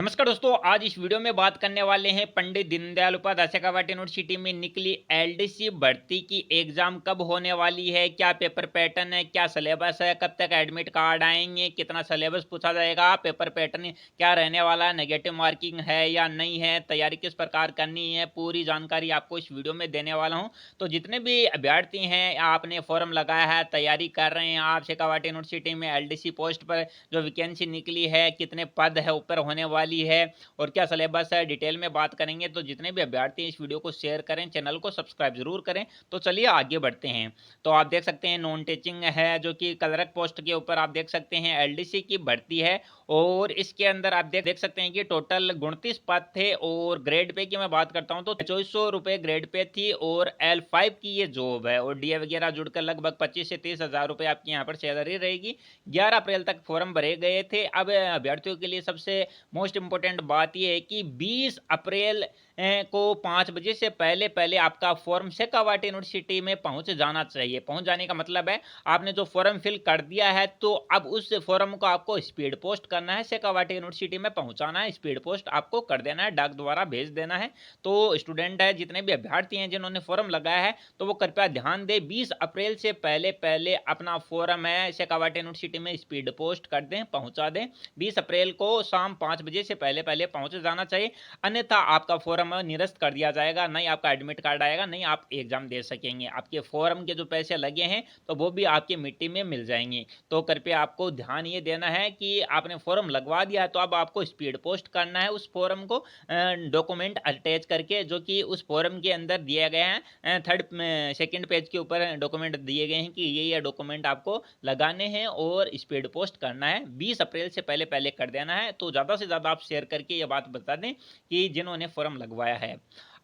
नमस्कार दोस्तों, आज इस वीडियो में बात करने वाले हैं पंडित दीनदयाल उपाध्याय कावाटी यूनिवर्सिटी में निकली एलडीसी भर्ती की एग्जाम कब होने वाली है, क्या पेपर पैटर्न है, क्या सिलेबस है, कब तक एडमिट कार्ड आएंगे, कितना सिलेबस पूछा जाएगा, पेपर पैटर्न क्या रहने वाला है, नेगेटिव मार्किंग है या नहीं है, तैयारी किस प्रकार करनी है, पूरी जानकारी आपको इस वीडियो में देने वाला हूं। तो जितने भी अभ्यर्थी हैं, आपने फॉर्म लगाया है, तैयारी कर रहे हैं, आप शेखावाटी यूनिवर्सिटी में एलडीसी पोस्ट पर जो वैकेंसी निकली है, कितने पद है ऊपर होने वाली है और क्या सिलेबस है, डिटेल में बात करेंगे। तो जितने भी अभ्यर्थी इस वीडियो को शेयर करें, चैनल को सब्सक्राइब जरूर करें। तो चलिए आगे बढ़ते हैं। तो आप देख सकते हैं नॉन टीचिंग है, जो कि क्लर्क पोस्ट के ऊपर आप देख सकते हैं एलडीसी की भर्ती है। और इसके अंदर आप देख सकते हैं कि टोटल 29 पद थे और ग्रेड पे की मैं बात करता हूं तो 2400 रुपए ग्रेड पे थी और L5 की ये जॉब है और डीए वगैरह जुड़कर लगभग 25 से 30 हजार रुपए आपकी यहाँ पर सैलरी रहेगी। 11 अप्रैल तक फॉर्म भरे गए थे। अब अभ्यर्थियों के लिए सबसे मोस्ट इंपॉर्टेंट बात यह है कि 20 अप्रैल को 5 बजे से पहले पहले आपका फॉर्म शेखावाटी यूनिवर्सिटी में पहुंच जाना चाहिए। पहुंच जाने का मतलब है आपने जो फॉर्म फिल कर दिया है तो अब उस फॉर्म को आपको स्पीड पोस्ट करना है, शेखावाटी यूनिवर्सिटी में पहुंचाना है, स्पीड पोस्ट आपको कर देना है, डाक द्वारा भेज देना है। तो स्टूडेंट है, जितने भी अभ्यर्थी हैं जिन्होंने फॉर्म लगाया है तो वो कृपया ध्यान दें, 20 अप्रैल से पहले पहले अपना फॉर्म है शेखावाटी यूनिवर्सिटी में स्पीड पोस्ट कर दें, पहुंचा दें। 20 अप्रैल को शाम 5 बजे से पहले पहले पहुंच जाना चाहिए, अन्यथा आपका फॉर्म निरस्त कर दिया जाएगा, नहीं आपका एडमिट कार्ड आएगा, नहीं आप एग्जाम दे सकेंगे। आपके फॉर्म के जो पैसे लगे हैं तो वो भी आपकी मिट्टी में मिल जाएंगे। तो कृपया आपको ध्यान ये देना है कि आपने फॉर्म लगवा दिया है तो अब आपको स्पीड पोस्ट करना है उस फॉर्म को डॉक्यूमेंट अटैच करके, जो कि उस फॉर्म के अंदर दिए गए हैं। थर्ड सेकेंड पेज के ऊपर डॉक्यूमेंट दिए गए हैं कि ये डॉक्यूमेंट आपको लगाने हैं और स्पीड पोस्ट करना है। 20 अप्रैल से पहले पहले कर देना है। तो ज़्यादा से ज़्यादा आप शेयर करके ये बात बता दें कि जिन्होंने फॉर्म लगवाया है।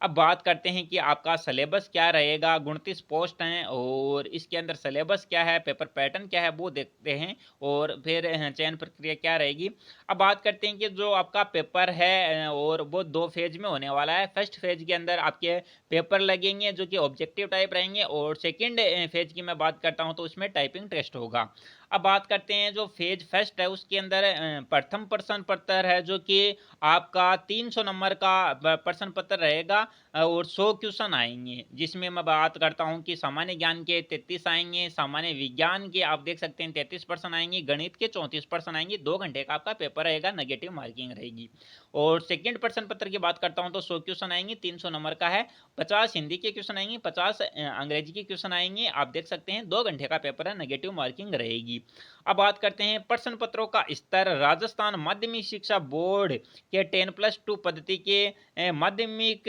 अब बात करते हैं कि आपका सिलेबस क्या रहेगा। 29 पोस्ट हैं और इसके अंदर सिलेबस क्या है, पेपर पैटर्न क्या है, वो देखते हैं और फिर चयन प्रक्रिया क्या रहेगी। अब बात करते हैं कि जो आपका पेपर है और वो 2 फेज में होने वाला है। फर्स्ट फेज के अंदर आपके पेपर लगेंगे जो कि ऑब्जेक्टिव टाइप रहेंगे और सेकेंड फेज की मैं बात करता हूँ तो उसमें टाइपिंग टेस्ट होगा। अब बात करते हैं जो फेज फर्स्ट है उसके अंदर प्रथम प्रश्न पत्र है, जो कि आपका 300 नंबर का प्रश्न पत्र रहेगा और 100 क्वेश्चन आएंगे, जिसमें मैं बात करता हूं कि सामान्य ज्ञान के 33 आएंगे, सामान्य विज्ञान के आप देख सकते हैं 33% आएंगे, गणित के 34% आएंगे। 2 घंटे का आपका पेपर रहेगा, नेगेटिव मार्किंग रहेगी। और सेकंड प्रश्न पत्र की बात करता हूं तो 100 क्वेश्चन आएंगे, 300 नंबर का है। 50 हिंदी के क्वेश्चन आएंगे, 50 अंग्रेजी के क्वेश्चन आएंगे। आप देख सकते हैं 2 घंटे का पेपर है, नेगेटिव मार्किंग रहेगी। अब बात करते हैं प्रश्न पत्रों का स्तर। राजस्थान माध्यमिक शिक्षा बोर्ड के 10+2 पद्धति के माध्यमिक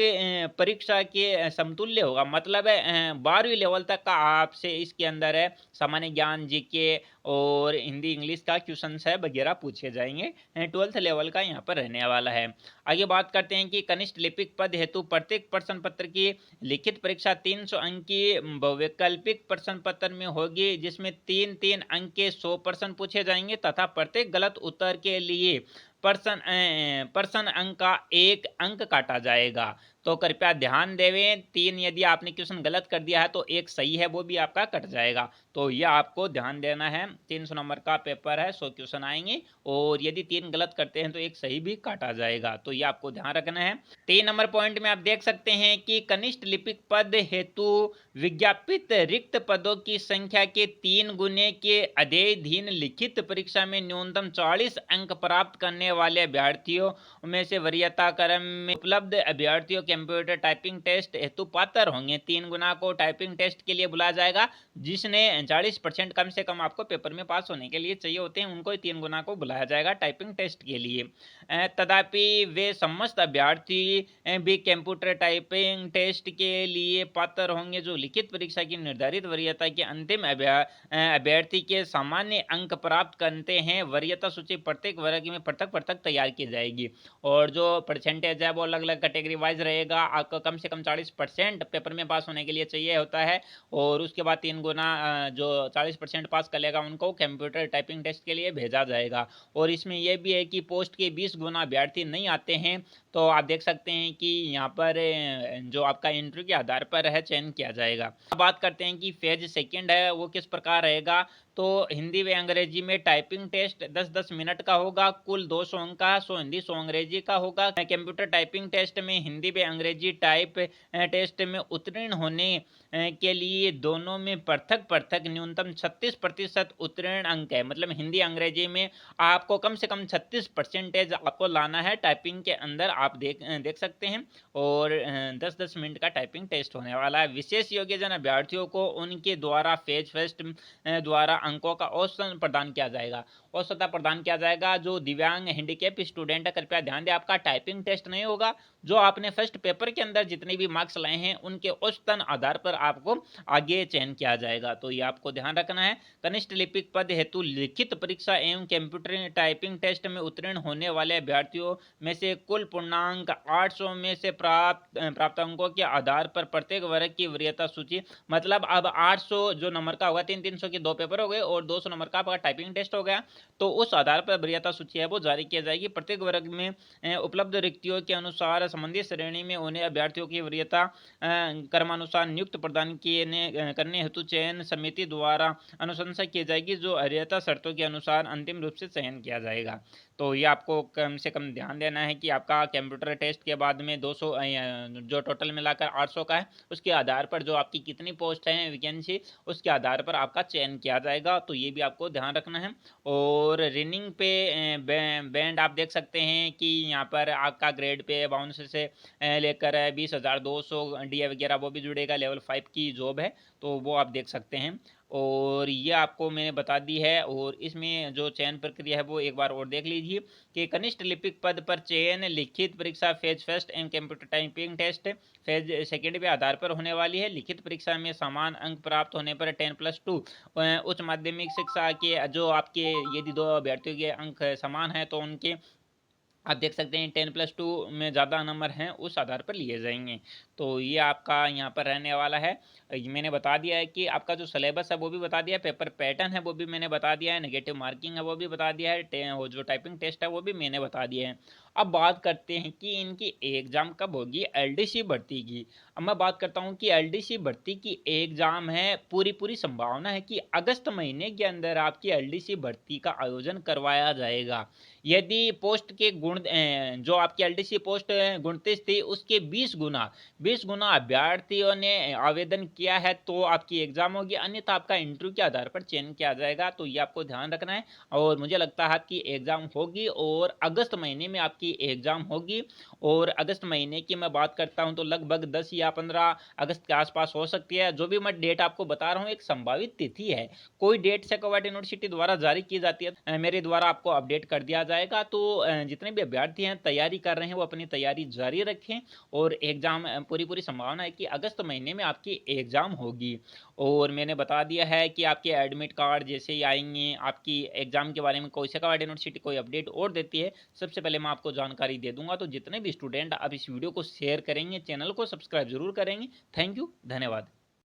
परीक्षा के समतुल्य होगा। मतलब है 12वीं लेवल तक का आपसे इसके अंदर है सामान्य ज्ञान, जीके और हिंदी इंग्लिश का क्वेश्चन है वगैरह पूछे जाएंगे। 12th लेवल का यहाँ पर रहने वाला है। आगे बात करते हैं कि कनिष्ठ लिपिक पद हेतु प्रत्येक प्रश्न पत्र की लिखित परीक्षा 300 अंक की वैकल्पिक प्रश्न पत्र में होगी, जिसमें 3-3 अंक के 100 प्रश्न पूछे जाएंगे तथा प्रत्येक गलत उत्तर के लिए प्रश्न अंक का 1 अंक काटा जाएगा। तो कृपया ध्यान देवें, 3 यदि आपने क्वेश्चन गलत कर दिया है तो 1 सही है, वो भी आपका कट जाएगा। तो ये आपको ध्यान देना है। 300 नंबर का पेपर है, 100 क्वेश्चन आएंगे और यदि 3 गलत करते हैं तो 1 सही भी काटा जाएगा। तो ये आपको ध्यान रखना है। 3 नंबर पॉइंट में आप देख सकते हैं कि कनिष्ठ लिपिक पद हेतु विज्ञापित रिक्त पदों की संख्या के 3 गुने के अध्ययन लिखित परीक्षा में न्यूनतम 40 अंक प्राप्त करने वाले अभ्यर्थियों में से वरीयता क्रम में उपलब्ध अभ्यर्थियों कंप्यूटर टाइपिंग टेस्ट हेतु पात्र होंगे। 3 गुना को टाइपिंग टेस्ट के लिए बुलाया जाएगा, जिसने 40% कम से कम आपको पेपर में पास होने के लिए चाहिए होते हैं, उनको 3 गुना को बुलाया जाएगा टाइपिंग टेस्ट के लिए। तथापि वे समस्त अभ्यर्थी भी कंप्यूटर टाइपिंग टेस्ट के लिए पात्र होंगे जो लिखित परीक्षा की निर्धारित वरीयता के अंतिम अभ्यर्थी के सामान्य अंक प्राप्त करते हैं। वरीयता सूची प्रत्येक वर्ग में पृथक पृथक तैयार की जाएगी और जो परसेंटेज है वो अलग अलग कैटेगरी वाइज रहेगा। आपको कम से कम 40% पेपर में पास होने के लिए चाहिए होता है और उसके बाद 3 गुना जो 40% पास कर लेगा उनको कंप्यूटर टाइपिंग टेस्ट के लिए भेजा जाएगा। और इसमें यह भी है कि पोस्ट के 20 गुना अभ्यर्थी नहीं आते हैं तो आप देख सकते हैं कि यहाँ पर जो आपका इंटरव्यू के आधार पर है चयन किया जाएगा। अब बात करते हैं कि फेज सेकंड है वो किस प्रकार रहेगा। तो हिंदी व अंग्रेजी में टाइपिंग टेस्ट 10-10 मिनट का होगा। कुल 200 अंक का, 100 हिंदी 100 अंग्रेजी का होगा। कंप्यूटर टाइपिंग टेस्ट में हिंदी व अंग्रेजी टाइप टेस्ट में उत्तीर्ण होने के लिए दोनों में पृथक न्यूनतम 36% उत्तीर्ण अंक है। मतलब हिंदी अंग्रेजी में आपको कम से कम 36% आपको लाना है टाइपिंग के अंदर, आप देख सकते हैं। और 10-10 मिनट का टाइपिंग टेस्ट होने वाला है। विशेष योग्यजन अभ्यर्थियों को उनके द्वारा फेज फर्स्ट द्वारा अंकों का औसत प्रदान किया जाएगा। औसत प्रदान किया जाएगा। जो दिव्यांग हैंडीकैप स्टूडेंट है, कृपया ध्यान दें, आपका टाइपिंग टेस्ट नहीं होगा। जो आपने फर्स्ट पेपर के अंदर जितने भी मार्क्स लाए हैं उनके औसतन आधार पर आपको आगे चयन किया जाएगा। तो ये आपको ध्यान रखना है। कनिष्ठ लिपिक पद हेतु लिखित परीक्षा एवं कंप्यूटर टाइपिंग टेस्ट में उत्तीर्ण होने वाले अभ्यर्थियों में से कुल पूर्णांक 800 में से प्राप्त अंकों के आधार पर प्रत्येक वर्ग की वरीयता सूची, मतलब अब 800 जो नंबर का होगा, 300 के 2 पेपर हो गए और 200 नंबर का आपका टाइपिंग टेस्ट हो गया, तो उस आधार पर वरीयता सूची है वो जारी की जाएगी। प्रत्येक वर्ग में उपलब्ध रिक्तियों के अनुसार संबंधित श्रेणी में उन्हें अभ्यर्थियों की वरीयता क्रमानुसार नियुक्त प्रदान करने हेतु चयन समिति द्वारा अनुशंसा की जाएगी, जो वरीयता शर्तों के अनुसार अंतिम रूप से चयन किया जाएगा। तो ये आपको कम से कम ध्यान देना है कि आपका कंप्यूटर टेस्ट के बाद में 200 जो टोटल मिलाकर 800 का है, उसके आधार पर जो आपकी कितनी पोस्ट है वैकेंसी, उसके आधार पर आपका चयन किया जाएगा। तो ये भी आपको ध्यान रखना है। और रनिंग पे बैंड आप देख सकते हैं कि यहाँ पर आपका ग्रेड पे 52 से लेकर 20,200 DA वगैरह वो भी जुड़ेगा। लेवल 5 की जॉब है, तो वो आप देख सकते हैं। और ये आपको मैंने बता दी है। और इसमें जो चयन प्रक्रिया है वो एक बार और देख लीजिए कि कनिष्ठ लिपिक पद पर चयन लिखित परीक्षा phase first and computer typing test phase second के आधार पर होने वाली है। लिखित परीक्षा में समान अंक प्राप्त होने पर 10+2 उच्च माध्यमिक शिक्षा के जो आपके यदि दो अभ्यर्थियों के अंक समान है तो उनके आप देख सकते हैं 10+2 में ज़्यादा नंबर हैं उस आधार पर लिए जाएंगे। तो ये आपका यहाँ पर रहने वाला है। मैंने बता दिया है कि आपका जो सिलेबस है वो भी बता दिया है, पेपर पैटर्न है वो भी मैंने बता दिया है, नेगेटिव मार्किंग है वो भी बता दिया है, वो जो टाइपिंग टेस्ट है वो भी मैंने बता दिया है। अब बात करते हैं कि इनकी एग्ज़ाम कब होगी LDC भर्ती की। अब मैं बात करता हूँ कि LDC भर्ती की एग्ज़ाम है, पूरी संभावना है कि अगस्त महीने के अंदर आपकी LDC भर्ती का आयोजन करवाया जाएगा। यदि पोस्ट के गुण जो आपकी LDC पोस्ट 29 थी उसके 20 गुना अभ्यर्थियों ने आवेदन किया है तो आपकी एग्जाम होगी, अन्यथा आपका इंटरव्यू के आधार पर चयन किया जाएगा। तो ये आपको ध्यान रखना है। और मुझे लगता है आपकी एग्जाम होगी और अगस्त महीने में आपकी एग्जाम होगी। और अगस्त महीने की मैं बात करता हूँ तो लगभग 10 या 15 अगस्त के आसपास हो सकती है। जो भी मैं डेट आपको बता रहा हूँ एक संभावित तिथि है, कोई डेट शेखावत यूनिवर्सिटी द्वारा जारी की जाती है, मेरे द्वारा आपको अपडेट कर दिया जाएगा। तो जितने भी अभ्यर्थी हैं तैयारी कर रहे हैं वो अपनी तैयारी जारी रखें। और एग्जाम पूरी संभावना है कि अगस्त महीने में आपकी एग्जाम होगी। और मैंने बता दिया है कि आपके एडमिट कार्ड जैसे ही आएंगे, आपकी एग्जाम के बारे में कोई शेखावत यूनिवर्सिटी कोई अपडेट और देती है, सबसे पहले मैं आपको जानकारी दे दूंगा। तो जितने भी स्टूडेंट आप इस वीडियो को शेयर करेंगे, चैनल को सब्सक्राइब जरूर करेंगे। थैंक यू, धन्यवाद।